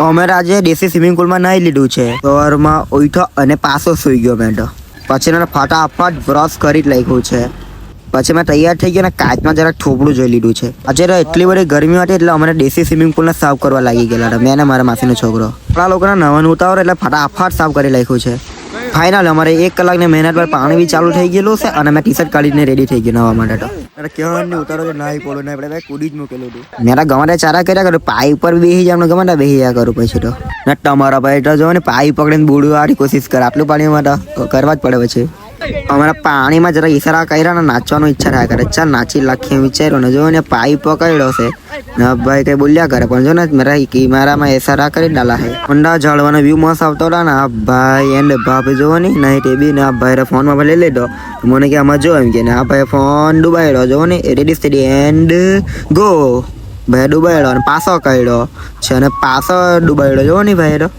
અમે આજે દેશી સ્વિમિંગ પુલમાં નાહી લીધું છે. સવારમાં ઉઠ્યો અને પાછો સુઈ ગયો મેં તો. પછી એને ફટાફટ બ્રશ કરી જ નાખ્યું છે. પછી મેં તૈયાર થઈ ગયો ને કાચમાં જરાક થોપડું જોઈ લીધું છે. આજે તો એટલી બધી ગરમી હતી એટલે અમને દેશી સ્વિમિંગ પુલને સાફ કરવા લાગી ગયેલા હતા, મેં ને મારા માસીનો છોકરો. આપણા લોકોના નવાનું ઉતાવળ એટલે ફટાફટ સાફ કરી નાખ્યું છે. ફાઇનલ અમારે 1 કલાકની મહેનત પર પાણી બી ચાલુ થઈ ગયેલું છે અને મેં ટી-શર્ટ કાઢીને રેડી થઈ ગયો નવા માટે. તો કેવાની ઉતારો નાહી પડો ને આપણે કૂદી જ મૂકેલું હતું. મેં ગમે ચારા કર્યા કરું, પાઇપ પર બેસી જાય ગમે બેસી જાય કરું પછી તો. ને તમારા ભાઈ તો જો ને પાઇપ પકડીને બુડવાની કોશિશ કરે, આટલું પાણીમાં તો કરવા જ પડે પછી. અમારા પાણીમાં જરા ઈશારા કર્યા ને નાચવાનું ઈચ્છા થયા કરે. ચાલ નાચી લાખી વિચાર્યો ને જો ને પાઇપ પકડ્યો છે ને ભાઈ કઈ બોલ્યા કરે પણ જો ને મારામાં ઈશારા કરી ડાલા છે. ઊંડા ઝાડવાનો વ્યૂ મસ્ત આવતો હતા ને આ ભાઈ એન્ડ ભાભી જોવો નહીં તે બી ને આ ભાઈ ફોનમાં લઈ લીધો. મને કે આમાં જો એમ કે આ ભાઈ ફોન ડૂબાડ્યો જોવો ને રેડી સ્ટેડી એન્ડ ગો. ભાઈ ડૂબાડ્યો અને પાછો કાઢ્યો છે અને પાછો ડૂબાડ્યો જોવો ને ભાઈ.